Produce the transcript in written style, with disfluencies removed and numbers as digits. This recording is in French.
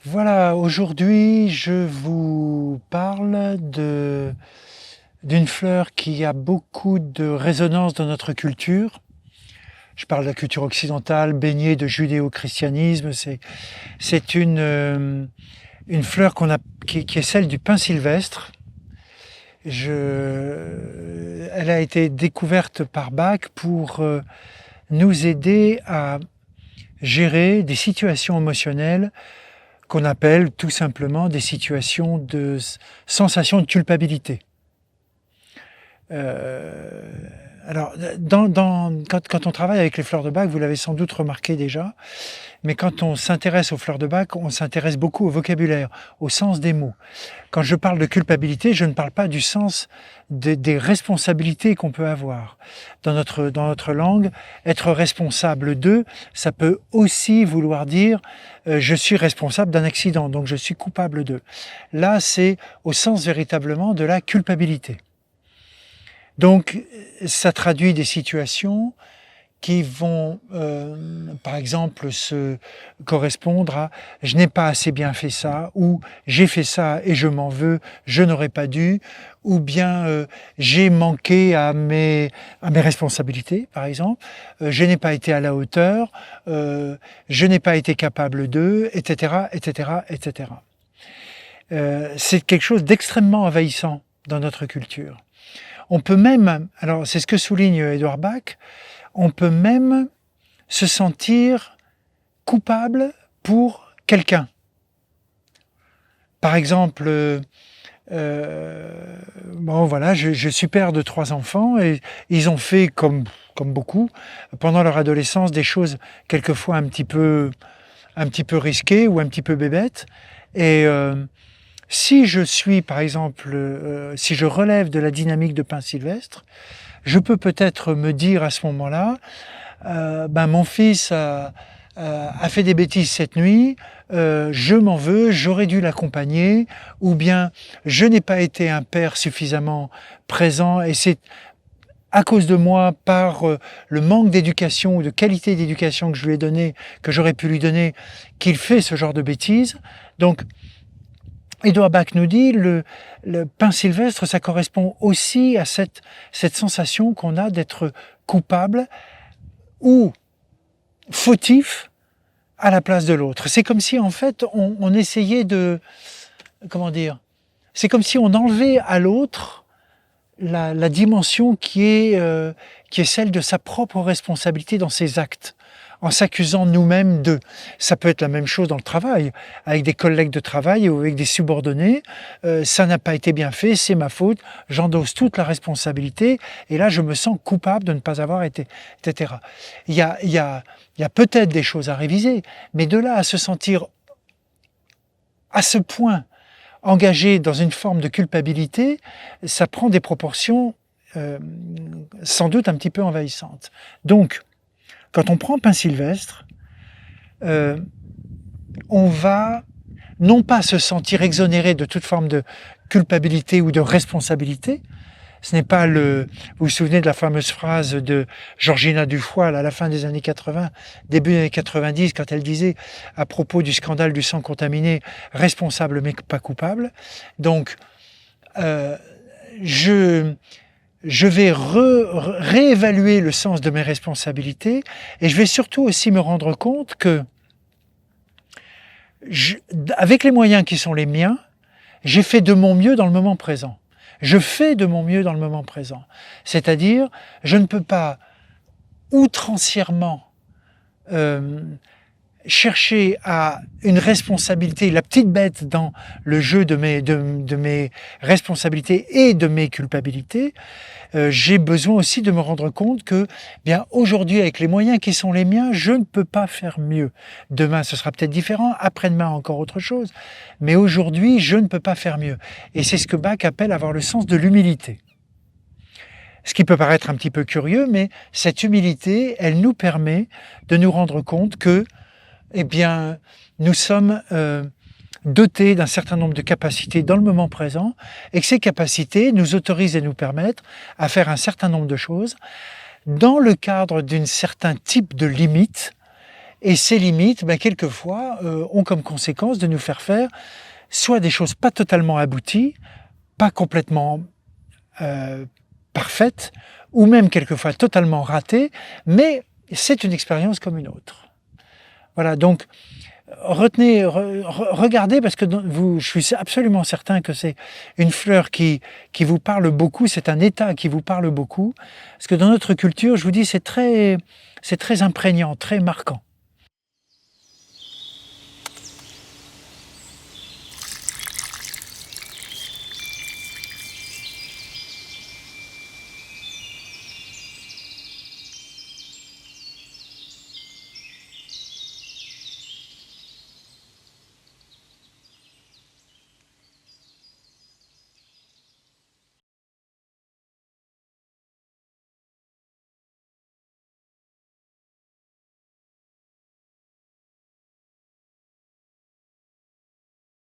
Voilà, aujourd'hui je vous parle d'une fleur qui a beaucoup de résonance dans notre culture. Je parle de la culture occidentale, baignée de judéo-christianisme. C'est une fleur qui est celle du pin sylvestre. Elle a été découverte par Bach pour nous aider à gérer des situations émotionnelles qu'on appelle tout simplement des situations de sensation de culpabilité. Alors, quand on travaille avec les fleurs de Bach, vous l'avez sans doute remarqué déjà, mais quand on s'intéresse aux fleurs de Bach, on s'intéresse beaucoup au vocabulaire, au sens des mots. Quand je parle de culpabilité, je ne parle pas du sens des responsabilités qu'on peut avoir. Dans notre langue, être responsable d'eux, ça peut aussi vouloir dire je suis responsable d'un accident, donc je suis coupable d'eux. Là, c'est au sens véritablement de la culpabilité. Donc, ça traduit des situations qui vont, par exemple, se correspondre à « je n'ai pas assez bien fait ça » ou « j'ai fait ça et je m'en veux, je n'aurais pas dû » ou bien j'ai manqué à mes responsabilités, par exemple, je n'ai pas été à la hauteur, je n'ai pas été capable d'eux, etc., etc., etc. C'est quelque chose d'extrêmement envahissant dans notre culture. On peut même, alors c'est ce que souligne Édouard Bach, on peut même se sentir coupable pour quelqu'un. Par exemple, je suis père de 3 enfants et ils ont fait comme beaucoup pendant leur adolescence des choses quelquefois un petit peu risquées ou un petit peu bébêtes. Et si je suis, par exemple, si je relève de la dynamique de pin sylvestre, je peux peut-être me dire à ce moment-là, mon fils a fait des bêtises cette nuit, je m'en veux, j'aurais dû l'accompagner, ou bien je n'ai pas été un père suffisamment présent et c'est à cause de moi, par le manque d'éducation ou de qualité d'éducation que je lui ai donné, que j'aurais pu lui donner, qu'il fait ce genre de bêtises. Donc, Édouard Bach nous dit le pin sylvestre, ça correspond aussi à cette sensation qu'on a d'être coupable ou fautif à la place de l'autre. C'est comme si en fait on essayait de, c'est comme si on enlevait à l'autre la dimension qui est celle de sa propre responsabilité dans ses actes, en s'accusant nous-mêmes d'eux. Ça peut être la même chose dans le travail, avec des collègues de travail ou avec des subordonnés. Ça n'a pas été bien fait, c'est ma faute, j'endosse toute la responsabilité, et là je me sens coupable de ne pas avoir été, etc. Il y a peut-être des choses à réviser, mais de là à se sentir à ce point engagé dans une forme de culpabilité, ça prend des proportions sans doute un petit peu envahissantes. Donc, quand on prend pin sylvestre, on va non pas se sentir exonéré de toute forme de culpabilité ou de responsabilité. Ce n'est pas vous vous souvenez de la fameuse phrase de Georgina Dufoy à la fin des années 80, début des années 90, quand elle disait à propos du scandale du sang contaminé, responsable mais pas coupable. Donc, je vais réévaluer le sens de mes responsabilités et je vais surtout aussi me rendre compte que, avec les moyens qui sont les miens, j'ai fait de mon mieux dans le moment présent. Je fais de mon mieux dans le moment présent. C'est-à-dire, je ne peux pas outrancièrement chercher à une responsabilité, la petite bête dans le jeu de mes responsabilités et de mes culpabilités. J'ai besoin aussi de me rendre compte que, bien, aujourd'hui, avec les moyens qui sont les miens, je ne peux pas faire mieux. Demain, ce sera peut-être différent, après-demain, encore autre chose. Mais aujourd'hui, je ne peux pas faire mieux. Et c'est ce que Bach appelle avoir le sens de l'humilité. Ce qui peut paraître un petit peu curieux, mais cette humilité, elle nous permet de nous rendre compte que, eh bien, nous sommes dotés d'un certain nombre de capacités dans le moment présent et que ces capacités nous autorisent et nous permettent à faire un certain nombre de choses dans le cadre d'un certain type de limite Et ces limites, quelquefois, ont comme conséquence de nous faire soit des choses pas totalement abouties, pas complètement parfaites, ou même quelquefois totalement ratées, mais c'est une expérience comme une autre. Voilà, donc regardez, parce que je suis absolument certain que c'est une fleur qui vous parle beaucoup, c'est un état qui vous parle beaucoup, parce que dans notre culture, je vous dis, c'est très imprégnant, très marquant.